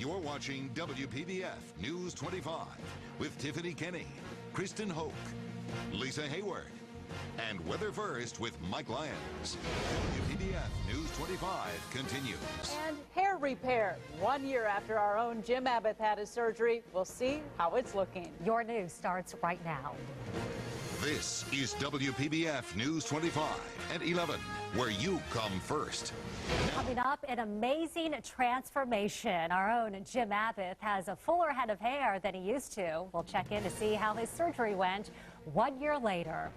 You're watching WPBF News 25 with Tiffany Kenny, Kristen Hoke, Lisa Hayward, and Weather First with Mike Lyons. WPBF News 25 continues. And hair repair. 1 year after our own Jim Abath had his surgery, we'll see how it's looking. Your news starts right now. This is WPBF News 25 at 11, where you come first. Coming up, an amazing transformation. Our own Jim Abath has a fuller head of hair than he used to. We'll check in to see how his surgery went 1 year later.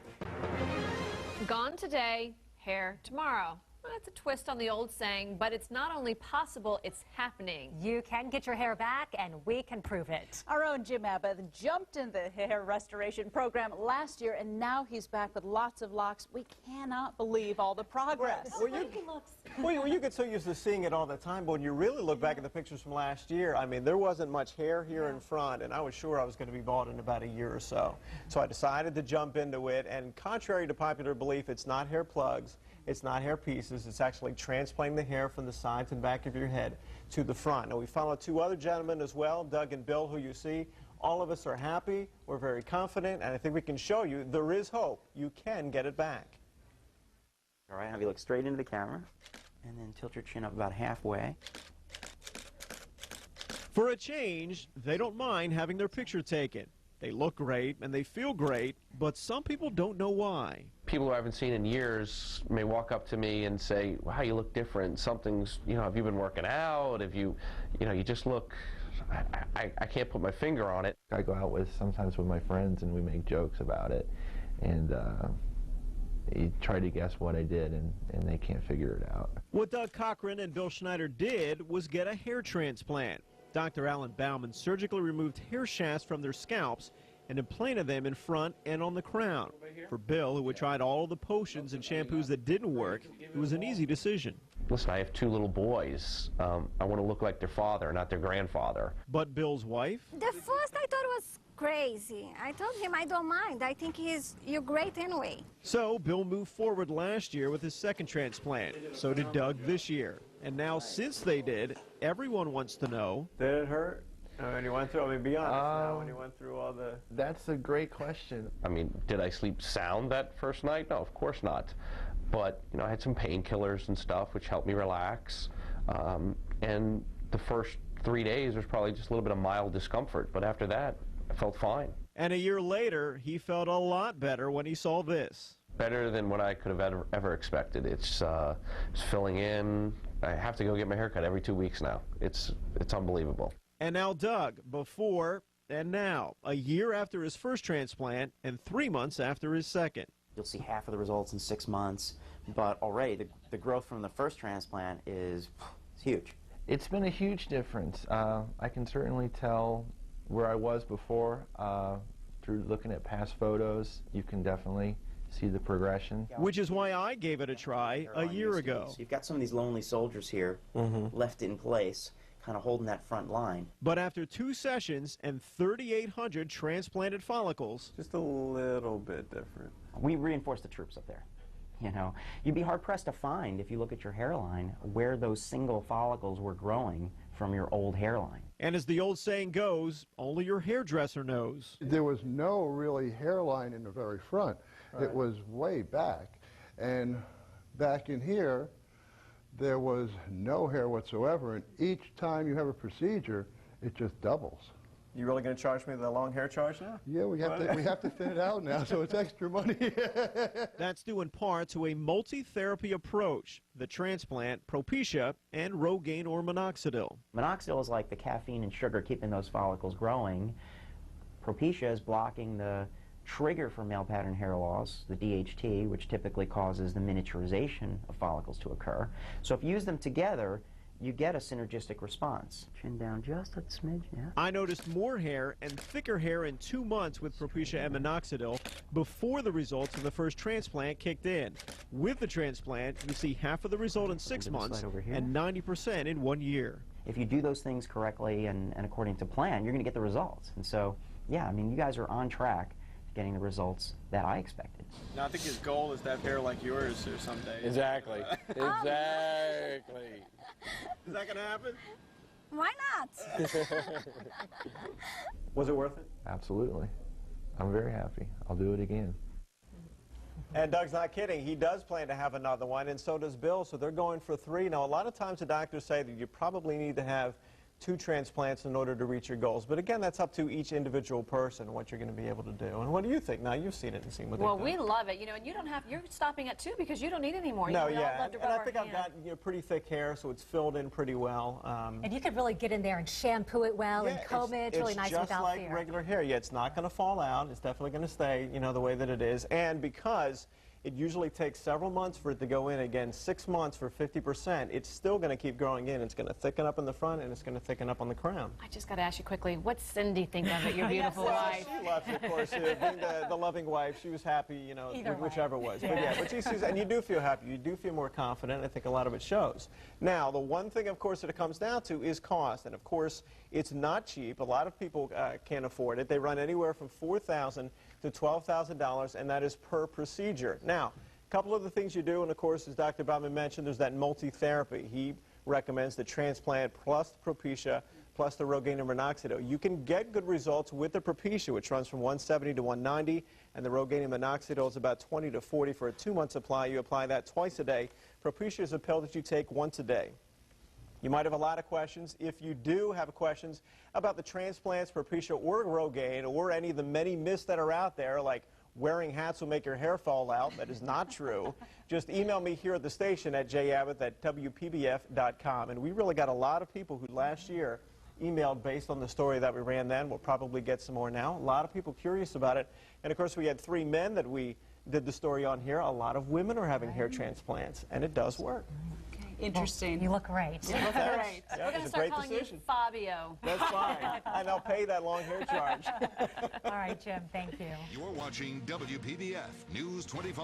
Gone today, hair tomorrow. Well, that's a twist on the old saying, but it's not only possible, it's happening. You can get your hair back, and we can prove it. Our own Jim Abath jumped in the hair restoration program last year, and now he's back with lots of locks. We cannot believe all the progress. Well, you get so used to seeing it all the time, but when you really look back at the pictures from last year, I mean, there wasn't much hair here in front, and I was sure I was going to be bald in about a year or so. So I decided to jump into it, and contrary to popular belief, it's not hair plugs. It's not hair pieces. It's actually transplanting the hair from the sides and back of your head to the front. Now, we followed two other gentlemen as well, Doug and Bill, who you see. All of us are happy. We're very confident, and I think we can show you there is hope. You can get it back. All right, have you look straight into the camera, and then tilt your chin up about halfway. For a change, they don't mind having their picture taken. They look great, and they feel great, but some people don't know why. People who I haven't seen in years may walk up to me and say, wow, you look different. Something's, have you been working out? Have you, you just look, I can't put my finger on it. I go out sometimes with my friends and we make jokes about it. And you try to guess what I did and they can't figure it out. What Doug Cochran and Bill Schneider did was get a hair transplant. Dr. Alan Bauman surgically removed hair shafts from their scalps and implanted them in front and on the crown. For Bill, who had tried all the potions and shampoos that didn't work, it was an easy decision. Listen, I have two little boys. I want to look like their father, not their grandfather. But Bill's wife? The first I thought it was crazy. I told him I don't mind. I think you're great anyway. So Bill moved forward last year with his second transplant. So did Doug this year. And now since they did, everyone wants to know. Did it hurt? When you went through, be honest now, when you went through all the... That's a great question. Did I sleep sound that first night? No, of course not. But, I had some painkillers and stuff, which helped me relax. And the first 3 days was probably just a little bit of mild discomfort. But after that, I felt fine. And a year later, he felt a lot better when he saw this. Better than what I could have ever expected. It's filling in. I have to go get my hair cut every 2 weeks now. It's unbelievable. And now Doug, before and now, a year after his first transplant and 3 months after his second. You'll see half of the results in 6 months, but already the growth from the first transplant is huge. It's been a huge difference. I can certainly tell where I was before through looking at past photos. You can definitely see the progression. Which is why I gave it a try a year ago. So you've got some of these lonely soldiers here left in place, kind of holding that front line. But after 2 sessions and 3,800 transplanted follicles, just a little bit different. We reinforced the troops up there. You'd be hard-pressed to find, if you look at your hairline, where those single follicles were growing from your old hairline. And as the old saying goes, only your hairdresser knows. There was no really hairline in the very front. Right. It was way back. And back in here, there was no hair whatsoever, and each time you have a procedure, it just doubles. You really going to charge me the long hair charge now? Yeah, we have to thin it out now, so it's extra money. That's due in part to a multi-therapy approach: the transplant, Propecia, and Rogaine or minoxidil. Minoxidil is like the caffeine and sugar keeping those follicles growing. Propecia is blocking the trigger for male pattern hair loss, the DHT, which typically causes the miniaturization of follicles to occur. So if you use them together, you get a synergistic response. Chin down just a smidge, yeah. I noticed more hair and thicker hair in 2 months with Propecia and minoxidil before the results of the first transplant kicked in. With the transplant, you see half of the result in 6 months and 90% in 1 year. If you do those things correctly and according to plan, you're going to get the results. And so, yeah, you guys are on track getting the results that I expected. Now, I think his goal is to have hair like yours or someday. Exactly. Exactly. Is that going to happen? Why not? Was it worth it? Absolutely. I'm very happy. I'll do it again. And Doug's not kidding. He does plan to have another one, and so does Bill, so they're going for 3. Now, a lot of times the doctors say that you probably need to have 2 transplants in order to reach your goals. But again, that's up to each individual person, what you're going to be able to do. And what do you think? Now, you've seen it and seen what they've done. Well, we love it, you know, and you don't have, you're stopping at 2 because you don't need any more. No, you know, yeah, love to and rub I our think I've got pretty thick hair, so it's filled in pretty well. And you could really get in there and shampoo it well and comb it. It's really nice without fear. It's just like regular hair. Yeah, it's not going to fall out. It's definitely going to stay, you know, the way that it is. And because it usually takes several months for it to go in, again, 6 months for 50%, it's still going to keep growing in. It's going to thicken up in the front, and it's going to thicken up on the crown. I just got to ask you quickly, what's Cindy think of it, your beautiful wife? She loves it, of course. Being the loving wife, she was happy, you know, whichever was. But yeah, but she sees, and you do feel happy. You do feel more confident. I think a lot of it shows. Now, the one thing, of course, that it comes down to is cost. And, of course, it's not cheap. A lot of people can't afford it. They run anywhere from $4,000 to $12,000, and that is per procedure. Now, a couple of the things you do, and of course, as Dr. Bauman mentioned, there's that multi-therapy. He recommends the transplant plus the Propecia plus the Rogaine and Minoxidil. You can get good results with the Propecia, which runs from 170 to 190, and the Rogaine and Minoxidil is about 20 to 40 for a 2-month supply. You apply that twice a day. Propecia is a pill that you take once a day. You might have a lot of questions. If you do have questions about the transplants, Propecia or Rogaine, or any of the many myths that are out there, like wearing hats will make your hair fall out, that is not true. Just email me here at the station at jabath@wpbf.com. And we really got a lot of people who last year emailed based on the story that we ran then. We'll probably get some more now. A lot of people curious about it. And of course, we had 3 men that we did the story on here. A lot of women are having hair transplants, and it does work. Interesting. Well, you look great. You look great. We're going to start calling you Fabio. That's fine. And I'll pay that long hair charge. All right, Jim, thank you. You're watching WPBF News 25.